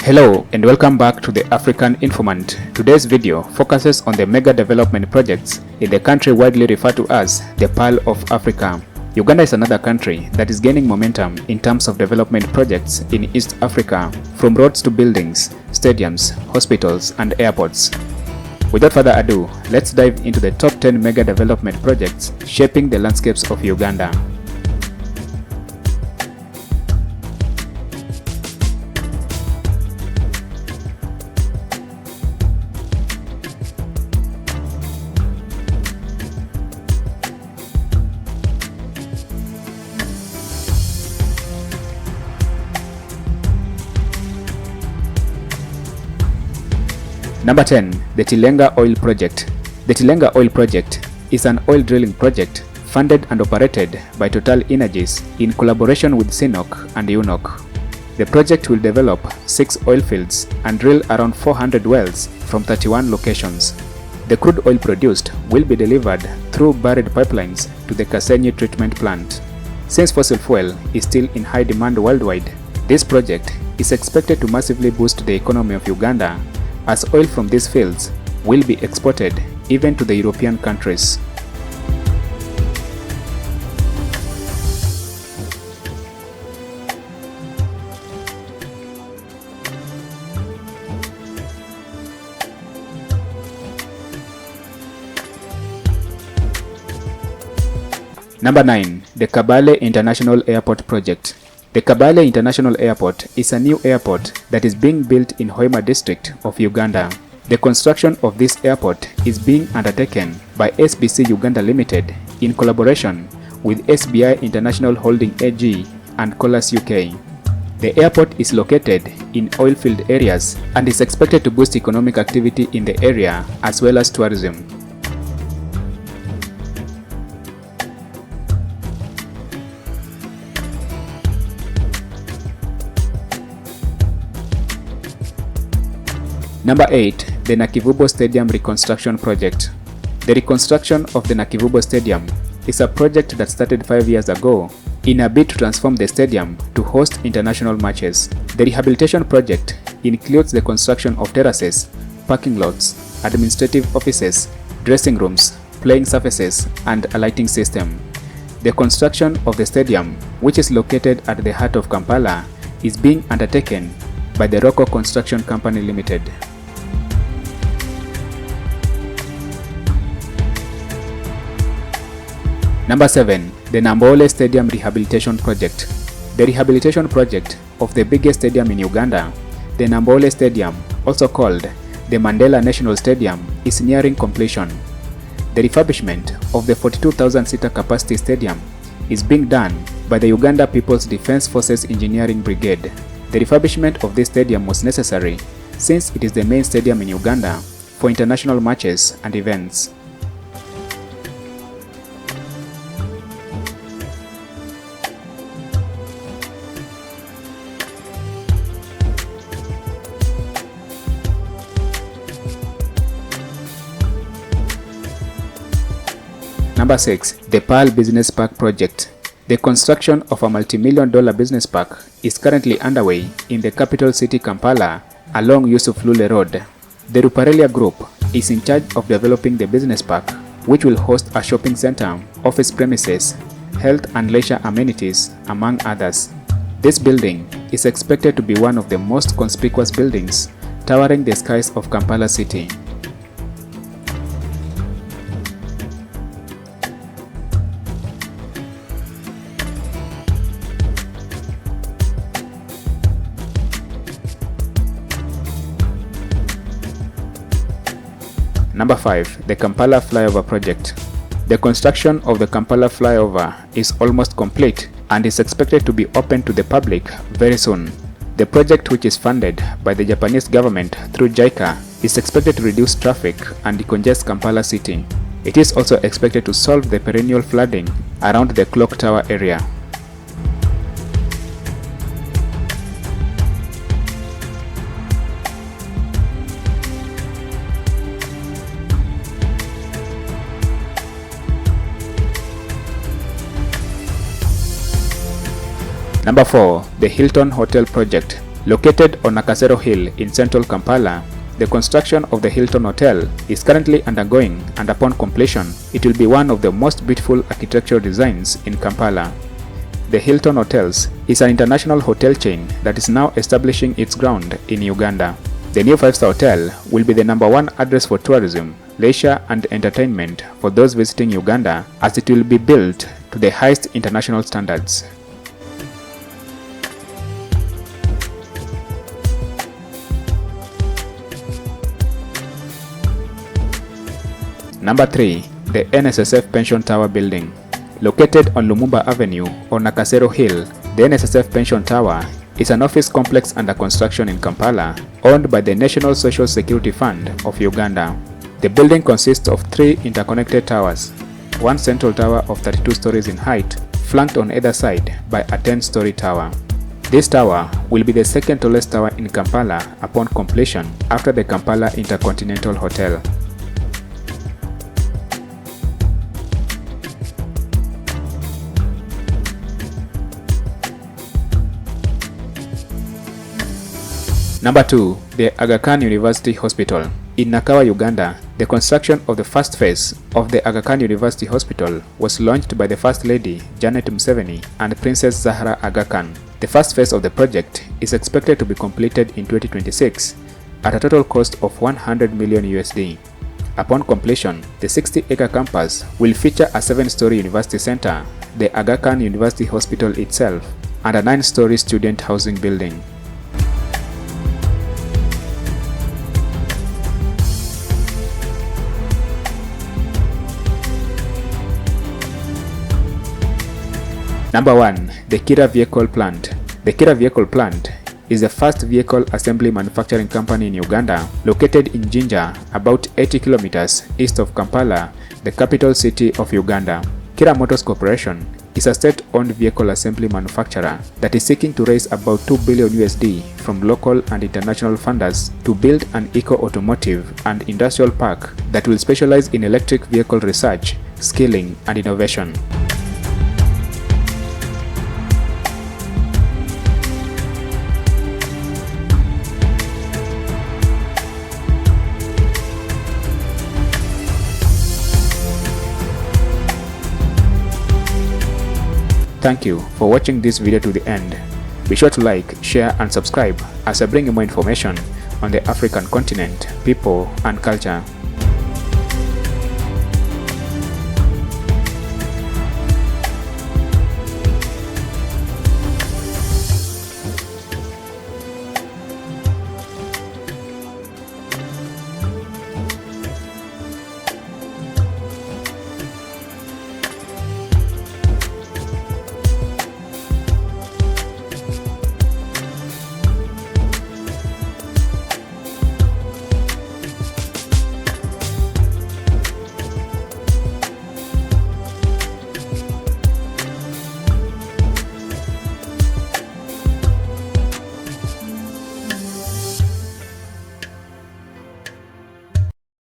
Hello and welcome back to the African Informant. Today's video focuses on the mega development projects in the country widely referred to as the Pearl of Africa. Uganda is another country that is gaining momentum in terms of development projects in East Africa, from roads to buildings, stadiums, hospitals and airports. Without further ado, let's dive into the top 10 mega development projects shaping the landscapes of Uganda. Number 10. The Tilenga Oil Project. The Tilenga Oil Project is an oil drilling project funded and operated by Total Energies in collaboration with CNOOC and UNOC. The project will develop 6 oil fields and drill around 400 wells from 31 locations. The crude oil produced will be delivered through buried pipelines to the Kasenyi treatment plant. Since fossil fuel is still in high demand worldwide, this project is expected to massively boost the economy of Uganda, as oil from these fields will be exported even to the European countries. Number 9. The Kabaale International Airport Project. The Kabaale International Airport is a new airport that is being built in Hoima district of Uganda. The construction of this airport is being undertaken by SBC Uganda Limited in collaboration with SBI International Holding AG and Colas UK. The airport is located in oilfield areas and is expected to boost economic activity in the area as well as tourism. Number 8. The Nakivubo Stadium Reconstruction Project. The reconstruction of the Nakivubo Stadium is a project that started 5 years ago in a bid to transform the stadium to host international matches. The rehabilitation project includes the construction of terraces, parking lots, administrative offices, dressing rooms, playing surfaces, and a lighting system. The construction of the stadium, which is located at the heart of Kampala, is being undertaken by the Rocco Construction Company Limited. Number 7. The Namboole Stadium Rehabilitation Project. The rehabilitation project of the biggest stadium in Uganda, the Namboole Stadium, also called the Mandela National Stadium, is nearing completion. The refurbishment of the 42,000-seater capacity stadium is being done by the Uganda People's Defence Forces Engineering Brigade. The refurbishment of this stadium was necessary since it is the main stadium in Uganda for international matches and events. Number 6. The Pearl Business Park Project. The construction of a multi-million-dollar business park is currently underway in the capital city Kampala along Yusuf Lule Road. The Ruparelia Group is in charge of developing the business park, which will host a shopping center, office premises, health and leisure amenities, among others. This building is expected to be one of the most conspicuous buildings towering the skies of Kampala city. Number 5. The Kampala Flyover Project. The construction of the Kampala Flyover is almost complete and is expected to be open to the public very soon. The project, which is funded by the Japanese government through JICA, is expected to reduce traffic and decongest Kampala city. It is also expected to solve the perennial flooding around the clock tower area. Number 4. The Hilton Hotel Project. Located on Nakasero Hill in central Kampala, the construction of the Hilton Hotel is currently undergoing, and upon completion, it will be one of the most beautiful architectural designs in Kampala. The Hilton Hotels is an international hotel chain that is now establishing its ground in Uganda. The new 5-star hotel will be the #1 address for tourism, leisure and entertainment for those visiting Uganda, as it will be built to the highest international standards. Number 3. The NSSF Pension Tower Building. Located on Lumumba Avenue on Nakasero Hill, the NSSF Pension Tower is an office complex under construction in Kampala, owned by the National Social Security Fund of Uganda. The building consists of 3 interconnected towers, one central tower of 32 stories in height, flanked on either side by a 10-story tower. This tower will be the second tallest tower in Kampala upon completion after the Kampala Intercontinental Hotel. Number 2. The Aga Khan University Hospital. In Nakawa, Uganda, the construction of the first phase of the Aga Khan University Hospital was launched by the First Lady Janet Museveni and Princess Zahra Aga Khan. The first phase of the project is expected to be completed in 2026 at a total cost of $100 million USD. Upon completion, the 60-acre campus will feature a 7-story university center, the Aga Khan University Hospital itself, and a 9-story student housing building. Number 1. The Kiira Vehicle Plant. The Kiira Vehicle Plant is the first vehicle assembly manufacturing company in Uganda, located in Jinja, about 80 kilometers east of Kampala, the capital city of Uganda. Kiira Motors Corporation is a state-owned vehicle assembly manufacturer that is seeking to raise about $2 billion USD from local and international funders to build an eco-automotive and industrial park that will specialize in electric vehicle research, scaling, and innovation. Thank you for watching this video to the end. Be sure to like, share and subscribe as I bring you more information on the African continent, people and culture.